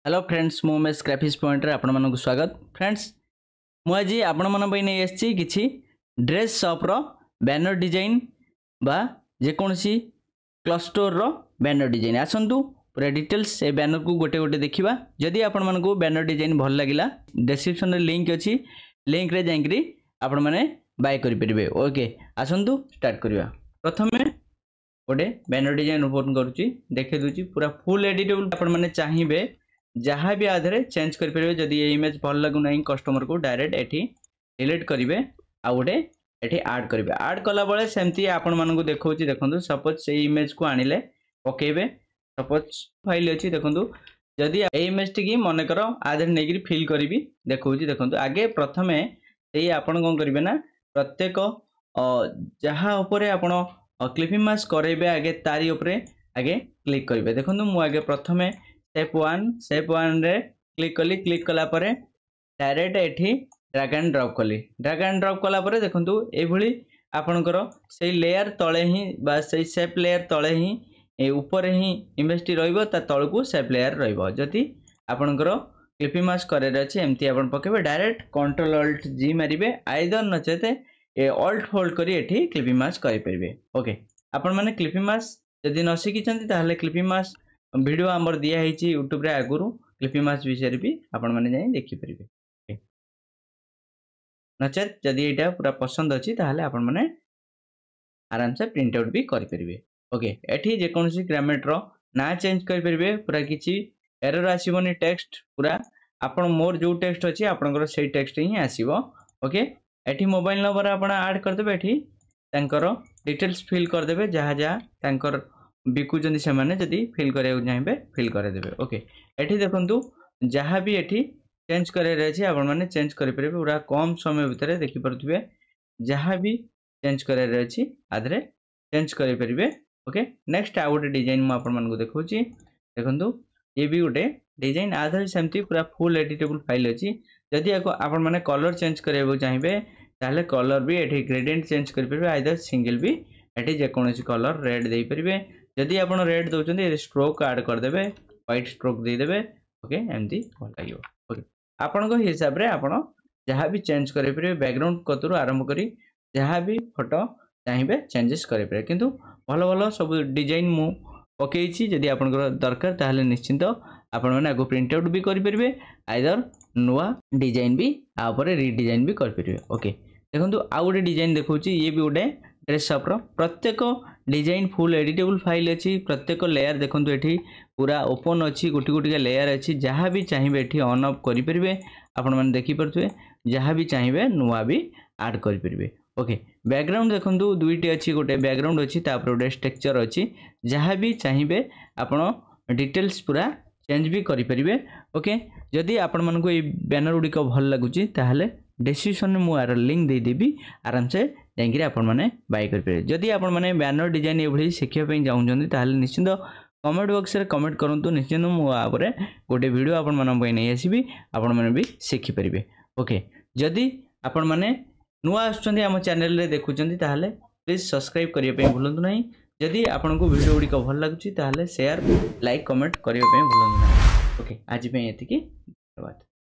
Hello friends मु Umesh graphics point रे आपण मानक स्वागत। फ्रेंड्स मु आज आपण मन पई नै आछि किछि ड्रेस शॉप रो बैनर डिजाइन बा जे कोनसी क्लस्टर रो बैनर डिजाइन आसंतु पूरा डिटेल्स ए बैनर को गोटे गोटे देखिबा। जदि आपण मानक बैनर डिजाइन भल लागिला डिस्क्रिप्शन रे लिंक अछि, लिंक रे जांकरी आपण माने बाय करि परिबे। ओके आसंतु स्टार्ट करिवा। प्रथमे गोटे बैनर डिजाइन ओपन करूची, देखे दूची पूरा फुल एडिटेबल। आपण माने चाहिबे जहाँ भी आधे चेंज करें। जदि ये इमेज भल लगुना कस्टमर को डायरेक्ट एठी डिलीट करेंगे आ गोटे एठी ऐड करेंगे। ऐड कला बेले सेमती आपण मानक देखो देखो सपोज से इमेज को आनिले पकेबे। सपोज फाइल अच्छी देखो जदि ये इमेज टी मन कर आधे नहीं फिल करी देखो देखो आगे प्रथमे से आपण कौन करेंगे ना प्रत्येक जहाँ उपरे आपण क्लिपिंग मास्क करेंगे आगे तारी उपरे आगे क्लिक करेंगे। देखो मु आगे प्रथमे स्टेप वन रे क्लिक कली। क्लिक कला परे डायरेक्ट एठी ड्रैग एंड ड्रॉप कली। ड्रैग एंड ड्रॉप कला परे देखंतु एभली आपनकर से लेयर तळे ही बा से शेप लेयर तळे ही ए ऊपर ही इमेज टी रहइबो, ता तळकू शेप लेयर रहइबो। जति आपनकर क्लिपिंग मास्क करे अछि एम्ति आपन पकेबे डायरेक्ट कंट्रोल अल्ट जी मारिबे, आइदर नचेते ए अल्ट होल्ड करी एठी क्लिपिंग मास्क करि परिबे। ओके आपन माने क्लिपिंग मास्क जदि न सिखि चंती ताहले क्लिपिंग मास्क वीडियो आमर दिया है यूट्यूब रे आगुरु क्लिपिंग मास्क विषय भी आपण माने जाई देखि परिबे। नचेत जदि एटा पूरा पसंद अछि ताहले आपण माने आराम से प्रिंट आउट भी करि परिबे। ओके एठी जे कोनसी ग्रामेटर ना चेंज करि परिबे, पूरा किछि एरर आसीबोनी। टेक्स्ट पूरा आपण मोर जो टेक्स्ट अछि आपनकर सेही टेक्स्ट ही आसीबो। ओके एठी मोबाइल नंबर आपण ऐड कर देबे, एठी तांकर डिटेल्स फिल कर देबे, जहा जहा तांकर बिकुचंदी से माने जदि फिल करे चाहिए फिल करे देबे। ओके एठी देखंतु जहाँ भी एठी चेंज करे रहछि आपण माने चेंज करे परिबे। पूरा कम समय भितर देखि परथुबे जहाँ भी चेंज करे रहछि आधरे चेंज करे परिबे। ओके नेक्स्ट आ गोटे डिजाइन म आपण मानको देखौछि। देखंतु ये भी गोटे डिजाइन आधरे सेमती पूरा फुल एडिटेबल फाइल अछि। जदि आपण माने कलर चेंज करबो चाहिए ताले कलर भी एठी ग्रेडियंट चेंज कर परिबे, आइदर सिंगल भी एठी जे कोनोसी कलर रेड देई परिबे। जदि आपण रेड दउचंदी स्ट्रोक ऐड कर देबे, व्हाइट स्ट्रोक दे देबे। ओके एमती भल लागियो। ओके आपण को हिसाब रे आपण जहाँ भी चेंज करे परिबे, बैकग्राउंड कतरु आरंभ करी जहाँ भी फोटो चाहिए चेंजेस करे परिबे। किंतु भल भल सब डिजाइन मु पकेइछि। जदि आपण दरकार ताहले निश्चिंत आपण माने आगो प्रिंट आउट भी करि परिबे, आइदर नुवा डिजाइन भी आ ऊपर रीडिजाइन भी कर परिबे। ओके देखंतु आ गोटे डिजाइन देखौछि, ये भी गोटे ड्रेस शॉप रो प्रत्येक डिजाइन फुल एडिटेबल फाइल अछि। प्रत्येक लेयर देखंतु एठी पूरा ओपन अछि, गुटी गुटी लेयर अछि। जहाँ भी चाहिए एठी ऑन ऑफ करि परिबे, आपण माने देखि परथुए जहाँ भी चाहिए नुवा भी ऐड करि परिबे। ओके बैकग्राउंड देखंतु दुईटी अछि, गोटे बैकग्राउंड अछि तापर गोटे स्ट्रक्चर अछि। जहाँ भी चाहिए आपण डिटेल्स पूरा चेंज भी करि परिबे। ओके जदि आपण मानको ए बैनर गुडी को भल लागुची ताहले डिस्क्रिप्शन में मुझे लिंक दे देबी, आराम से जाकि आपण माने बाय कर पे। जदि आपण माने बैनर डिजाइन एभली शिखिया पे चाहउछन ताहले निश्चित कमेंट बॉक्स रे कमेंट करंतु। निश्चित मु आबरे गोटे वीडियो आपण माने पई नै आसीबी, आपण माने भी शिखि परिबे। ओके जदि आपण माने नुआ आछुछन्ती हम चैनल रे देखुछन्ती ताहले प्लीज सब्सक्राइब करिया पे भूलंतु नै। जदि आपण को वीडियो गुडी को भल लागुची ताहले शेयर लाइक कमेंट करिया पे भूलंतु नै। ओके आज पे एतिकी, धन्यवाद।